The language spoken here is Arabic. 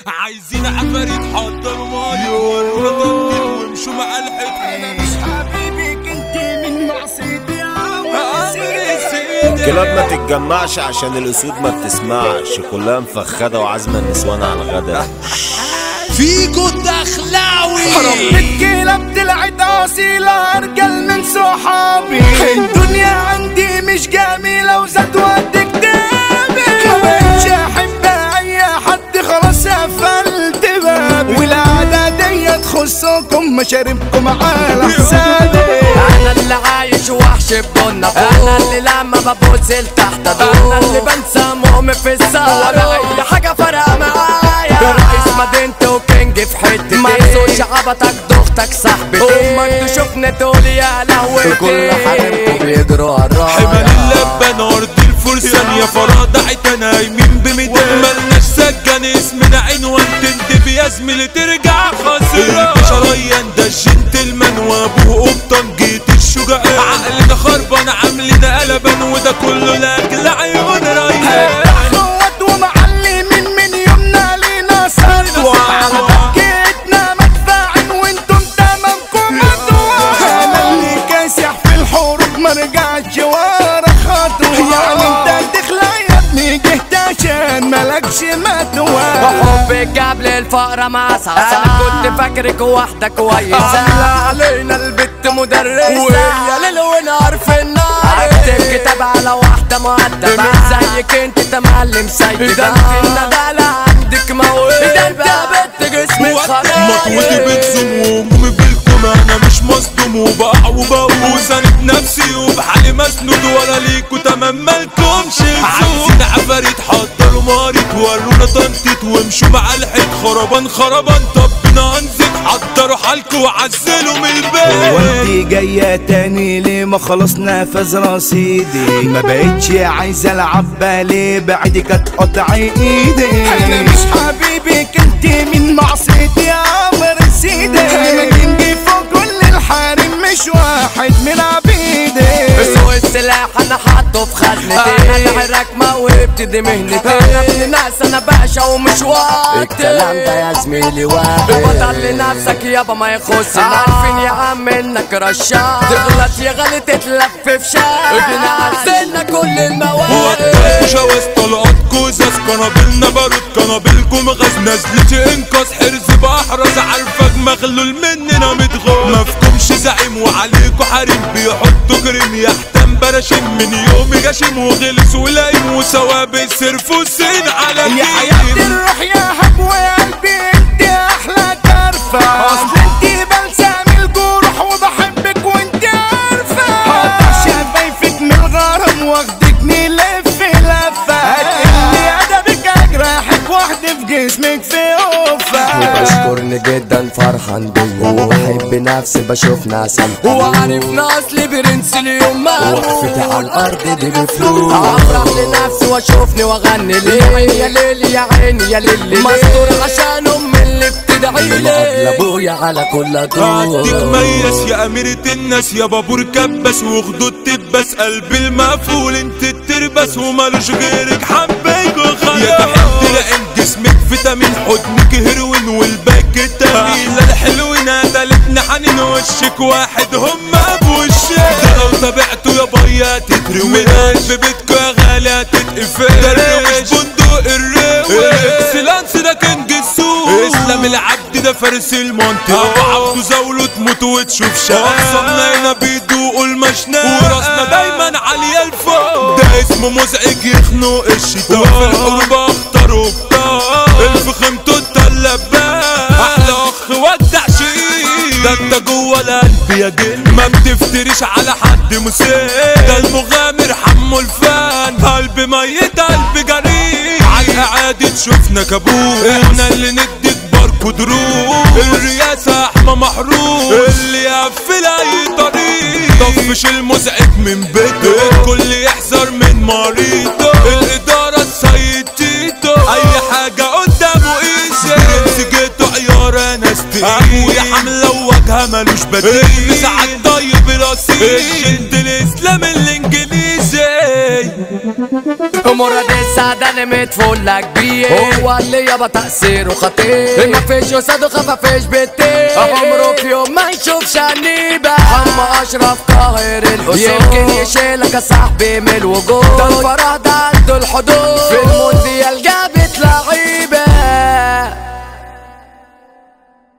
عايزين عفاريت حضروا ماي وامشوا مع الحيط. انا مش حبيبك انت من معصيتي الكلاب ما تتجمعش عشان الاسود ما بتسمعش، كلها مفخده وعازمه النسوان على الغدا. فيكو الدخلاوي رب الكلاب طلعت اصيله ارجل من صحابي. الدنيا عندي مش جميله وزاد وقت كتابي. ما بقتش احب اي حد خلاص قفلت بابي. والعاده دي تخصكم مشاربكم على حسابي. انا اللي عايش وحش بنا، انا اللي لما ببوس لتحت انا اللي بنسى مهمي في السهر. اي حاجه فارقه معايا، رئيس مدينتي وكينج في حتتي. ما تسوقش عبطك ضغطك صاحبتي، امك تشوفني تقول يا لهوتي. كل حريمكم بيجروا ورايا. حمال اللبان ارض الفرسان يا فرادعت نايمين بميدان. ملناش سجان اسمنا عنوان تندب يا زميلي ترجع خسران. شرايان ده الجنتلمان وابوه قبطان جيت الشجعان. عقلنا خربان عاملين قلبان وده كله لاجل عيون ريان. اخوات ومعلمين من يومنا لينا سطوة. على بكيتنا مدفعين وانتم تمامكم مدوى. انا اللي كاسح في الحروب مرجعش ورا خطوة. يعني انت تخلع يا ابني جهت عشان ملكش مدوى. وحبك جاب لي الفقرة مسعسة. انا كنت فاكرك واحدة كويسة. علينا البت مدرسة وهي ليل ونهار في النار. اكتب كتاب على واحدة مؤدبة مش زيك انت تمعلم سيدة. ده انت الندالة عندك موهبة. ده انت بنت جسمك خراب. مطوتي بتزوم وهمومي بالكم انا مش مصدوم وبقع وبقوم. وساند نفسي وبحالي مسنود ولا ليكوا تمام مالكمش لزوم. عايزين عفاريت حضروا ماريت ورونا تنطيط وامشوا مع الحيط. خربان خربان طبنا انزل حضروا حالكوا وعزلوا من البيت. وانتي جاية تاني ليه؟ ما خلاص نفذ رصيدي. ما بقتش عايزة العب بالي بعدك هتقطع ايدي. انا مش حبيبك انت من معصيتي يا عمر سيدي. انا جنبي فوق كل الحريم مش واحد من عبيدي. سوق السلاح انا حاطه في خزنتي. انا العراك موهبتي دي مهنتي. انا ابن ناس انا باشا ومش وقت. الكلام ده يا زميلي واحد. بطل لنفسك يابا ما يخص. عارفين يا عم انك رشاق. تغلط يا غالي تتلف في شاق. بنعزلنا كل المواقف. جواز طلقات كوزاز قنابلنا بارود قنابلكم غاز. نزلتي انقاذ حرز بحرز عارفك مغلول مننا متغاظ. مفكمش زعيم وعليكوا حريم بيحطوا كريم يحتم براشيم. من يومي غشيم وغلس ولايم وثوابت صرف وسين على يا حياتي الروح يا حبوة يا قلبي انت احلى كرفة. اصل انت بلسم الجروح وبحبك وانت عارفة. هقطع شفايفك من الغرام واخدك نلف لفة. هتقلي ادبك اجرحك واحدة في جسمك في وفة. بشكرني جدا فرحان بيا وبحب نفسي بشوف ناس وعارفنا اصلي برنس اليوم ما وقفتي على الارض دي بفلوس. افرح لنفسي واشوفني واغني ليه يا ليل يا عيني يا ليل. مستور عشان امي اللي بتدعيلي. ابويا على كل دور. عديك ميس يا اميرة الناس يا بابور كبس وخدود تبس. قلبي المقفول انت التربس ومالوش غيرك حبيك وخلاص. يا تحب لان جسمك فيتامين حضنك هيروين والباك تامين. الحلوين قتلتنا حنين وشك واحد هما بوشك. ده لو تابعتوا يا بايا تتروي. من قلب بيتكوا يا غالية تتقفل. ده الروش بندق الروي. اكسلانس ده كان جسوس. اسلام العبد ده فارس المنطقة. عبده زاوله تموت وتشوف شقة. اخصامنا هنا بيدوقوا المشنقة وراسنا دايما عالية لفوق. ده اسمه مزعج يخنق الشيطان. وفي الحروب اختاروا بطار. الفخم توتا اللبان. احلى اخ ودع شقيق. ده انت جوه القلب يا جن. ما بتفتريش على حد مسيء. ده المغامر حمو الفان. قلب ميت قلب جريء. عالقعادة تشوفنا كابوس. احنا اللي ندي كباركوا دروس. الرئاسة احمى محروس. اللي يقفل اي طريق. طفش المزعج من بيته. الكل يحذر من مريضه. الادارة السيد تيتو. اي حاجة قدامه ايزي. جيتو عيار انا استقيل. ابويا حملة ووجهها ملوش بديل. مساعد طيب الاصيل. الجند الاسلام الانجليزي. مراد السعد معدن متفلة كبير، هو اللي يابا تأثيره خطير، مفيش قصاده خفافيش بتطير، عمره في يوم ما يشوفش عنيبة، اما اشرف قاهر الاسود يمكن يشيلك يا صاحبي من الوجود، ده الفرح ده عنده الحدود في